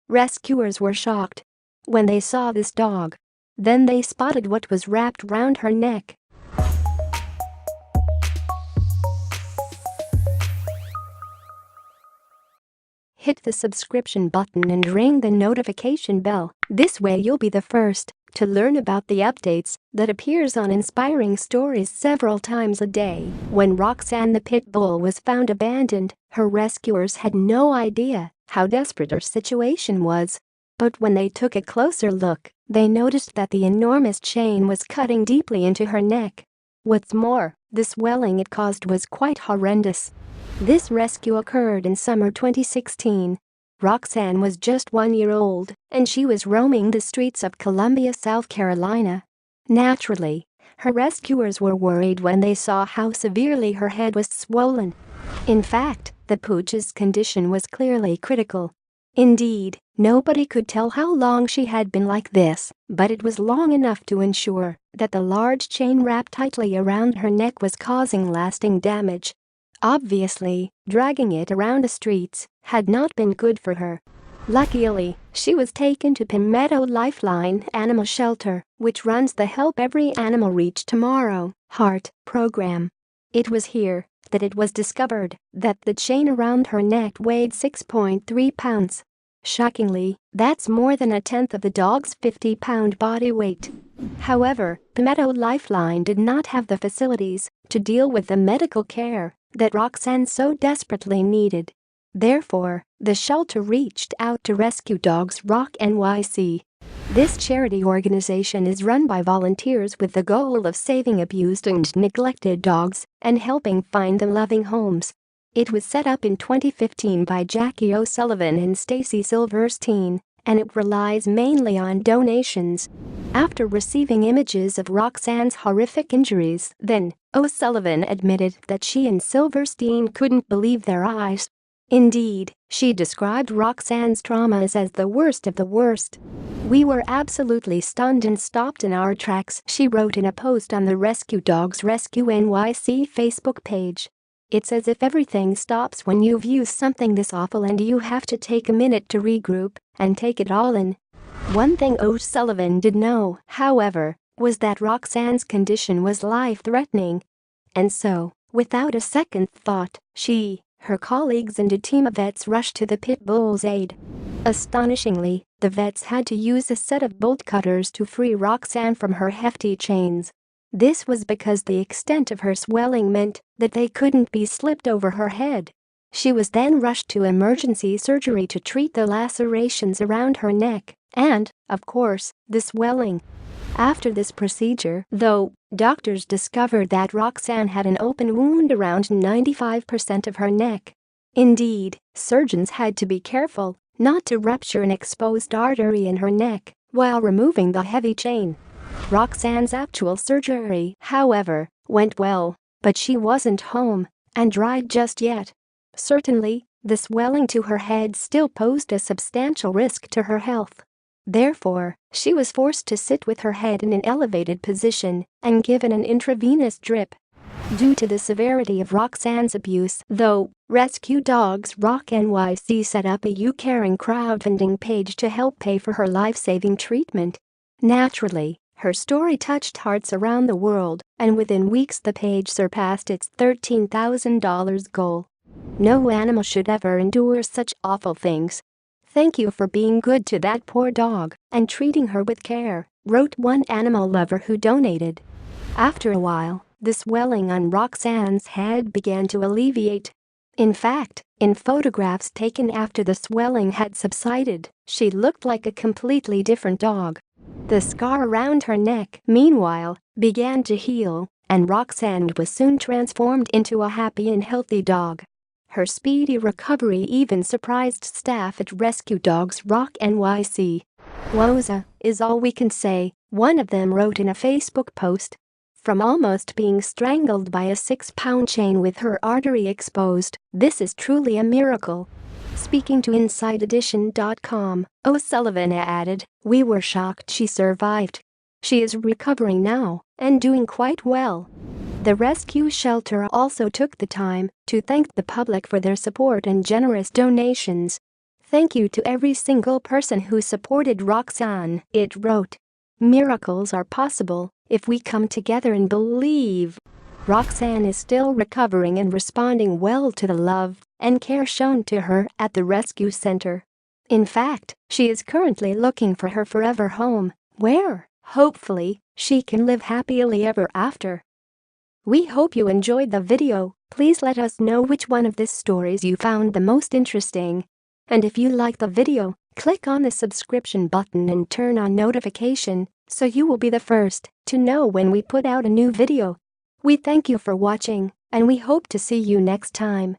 Rescuers were shocked when they saw this dog. Then they spotted what was wrapped round her neck. Hit the subscription button and ring the notification bell. This way you'll be the first to learn about the updates that appears on Inspiring Stories several times a day. When Roxanne the pit bull was found abandoned, her rescuers had no idea how desperate her situation was. But when they took a closer look, they noticed that the enormous chain was cutting deeply into her neck. What's more, the swelling it caused was quite horrendous. This rescue occurred in summer 2016. Roxanne was just 1 year old, and she was roaming the streets of Columbia, South Carolina. Naturally, her rescuers were worried when they saw how severely her head was swollen. In fact, the pooch's condition was clearly critical. Indeed, nobody could tell how long she had been like this, but it was long enough to ensure that the large chain wrapped tightly around her neck was causing lasting damage. Obviously, dragging it around the streets had not been good for her. Luckily, she was taken to Palmetto Lifeline Animal Shelter, which runs the Help Every Animal Reach Tomorrow Heart program. It was here that it was discovered that the chain around her neck weighed 6.3 pounds. Shockingly, that's more than a tenth of the dog's 50-pound body weight. However, Palmetto Lifeline did not have the facilities to deal with the medical care that Roxanne so desperately needed. Therefore, the shelter reached out to Rescue Dogs Rock NYC. This charity organization is run by volunteers with the goal of saving abused and neglected dogs and helping find them loving homes. It was set up in 2015 by Jackie O'Sullivan and Stacy Silverstein, and it relies mainly on donations. After receiving images of Roxanne's horrific injuries, then O'Sullivan admitted that she and Silverstein couldn't believe their eyes. Indeed, she described Roxanne's traumas as the worst of the worst. "We were absolutely stunned and stopped in our tracks," she wrote in a post on the Rescue Dogs Rescue NYC Facebook page. "It's as if everything stops when you view something this awful and you have to take a minute to regroup and take it all in." One thing O'Sullivan did know, however, was that Roxanne's condition was life-threatening. And so, without a second thought, she, her colleagues and a team of vets rushed to the pit bull's aid. Astonishingly, the vets had to use a set of bolt cutters to free Roxanne from her hefty chains. This was because the extent of her swelling meant that they couldn't be slipped over her head. She was then rushed to emergency surgery to treat the lacerations around her neck and, of course, the swelling. After this procedure, though, doctors discovered that Roxanne had an open wound around 95% of her neck. Indeed, surgeons had to be careful not to rupture an exposed artery in her neck while removing the heavy chain. Roxanne's actual surgery, however, went well, but she wasn't home and dried just yet. Certainly, the swelling to her head still posed a substantial risk to her health. Therefore, she was forced to sit with her head in an elevated position and given an intravenous drip. Due to the severity of Roxanne's abuse, though, Rescue Dogs Rock NYC set up a YouCaring crowdfunding page to help pay for her life-saving treatment. Naturally, her story touched hearts around the world, and within weeks the page surpassed its $13,000 goal. "No animal should ever endure such awful things. Thank you for being good to that poor dog and treating her with care," wrote one animal lover who donated. After a while, the swelling on Roxanne's head began to alleviate. In fact, in photographs taken after the swelling had subsided, she looked like a completely different dog. The scar around her neck, meanwhile, began to heal, and Roxanne was soon transformed into a happy and healthy dog. Her speedy recovery even surprised staff at Rescue Dogs Rock NYC. "Woza is all we can say," one of them wrote in a Facebook post. "From almost being strangled by a 6-pound chain with her artery exposed, this is truly a miracle." Speaking to InsideEdition.com, O'Sullivan added, "We were shocked she survived. She is recovering now and doing quite well." The rescue shelter also took the time to thank the public for their support and generous donations. Thank you to every single person who supported Roxanne. It wrote, "Miracles are possible if we come together and believe." Roxanne is still recovering and responding well to the love and care shown to her at the rescue center. In fact, she is currently looking for her forever home, where, hopefully, she can live happily ever after. We hope you enjoyed the video. Please let us know which one of these stories you found the most interesting. And if you like the video, click on the subscription button and turn on notification so you will be the first to know when we put out a new video. We thank you for watching, and we hope to see you next time.